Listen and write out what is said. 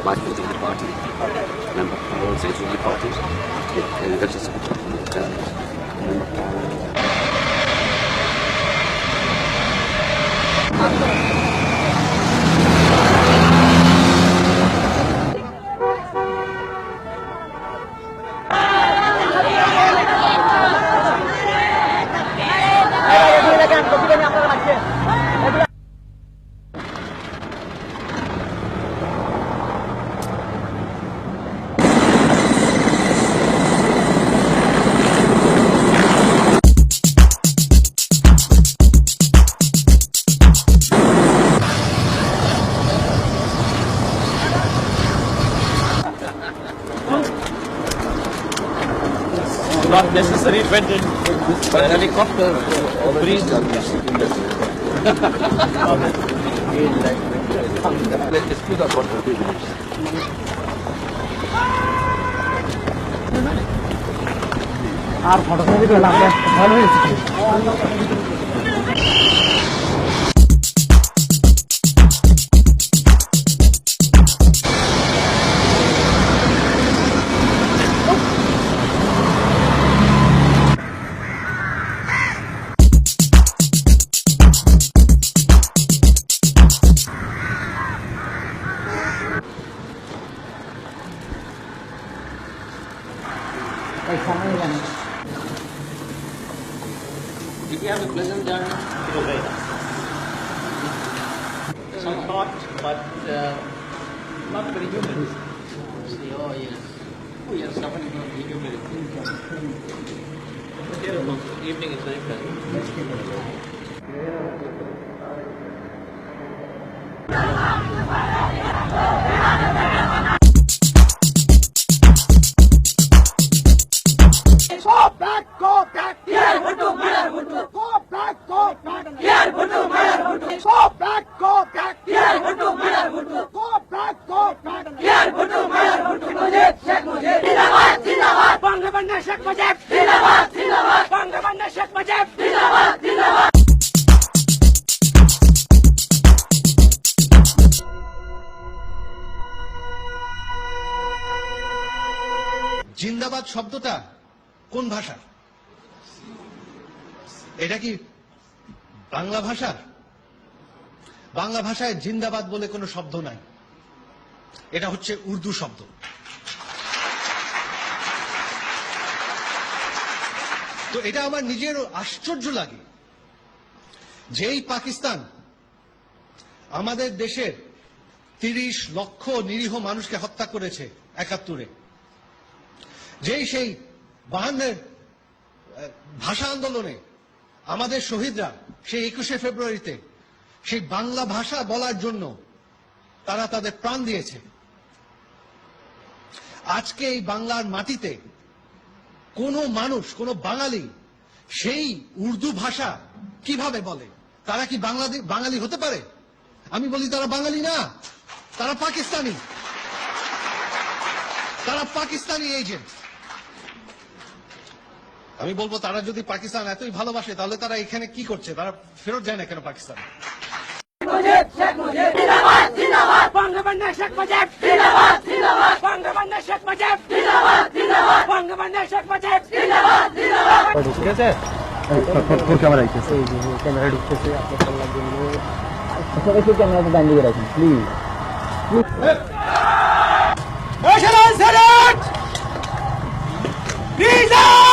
Vice President Party, Member of all Central Parties, not necessary when but helicopter breeze. Let's put up for 2 minutes. আর photo ছবি পেলাম ভালো হয়েছে। Did you have a pleasant journey? It was very nice. Some hot, but not very humid. See, oh yes. Oh yes, suffering from the humidity. Beautiful. Evening is very pleasant. Go back, go back. Here, Buttu, Mayar, Buttu. Go back, go back. Here, Buttu, Mayar, Buttu. Go back, go back. Here, Buttu, Mayar, Buttu. Go back, go back. Here, Buttu, Mayar, Buttu. Mujib, Sheikh Mujib. Zindabad, Zindabad. Bangabandha Sheikh Mujib. Zindabad, Zindabad. Bangabandha Sheikh Mujib. Zindabad, Zindabad. জিন্দাবাদ শব্দটা কোন ভাষা? এটা কি বাংলা ভাষা? বাংলা ভাষায় জিন্দাবাদ বলে কোনো শব্দ নাই, এটা হচ্ছে উর্দু শব্দ। তো এটা আমার নিজেরও আশ্চর্য লাগে, যেই পাকিস্তান আমাদের দেশের 30 লক্ষ নিরীহ মানুষকে হত্যা করেছে 71-এ, যেই সেই 52-এর ভাষা আন্দোলনে আমাদের শহীদরা সেই 21শে ফেব্রুয়ারিতে সেই বাংলা ভাষা বলার জন্য তারা তাদের প্রাণ দিয়েছে, আজকে এই বাংলার মাটিতে কোনো মানুষ, কোনো বাঙালি সেই উর্দু ভাষা কিভাবে বলে? তারা কি বাঙালি হতে পারে? আমি বলি তারা বাঙালি না, তারা পাকিস্তানি, তারা পাকিস্তানি এজেন্ট। আমি বলবো তারা যদি পাকিস্তান এতই ভালোবাসে তাহলে তারা এখানে কি করছে? তারা ফেরত যায় না কেন পাকিস্তানে? মুজিব শেখ মুজিব জিন্দাবাদ জিন্দাবাদ বঙ্গবন্ধু শেখ মুজিব জিন্দাবাদ জিন্দাবাদ বঙ্গবন্ধু শেখ মুজিব জিন্দাবাদ জিন্দাবাদ বঙ্গবন্ধু শেখ মুজিব জিন্দাবাদ জিন্দাবাদ ঠিক আছে ক্যামেরা ঢুকতেছে এই যে ক্যামেরা ঢুকতেছে আপনার সামনের জন্য সবাই একটু ক্যামেরাটা ডান দিকে রাখুন প্লিজ ন্যাশনাল সেনেট রিজার্ভ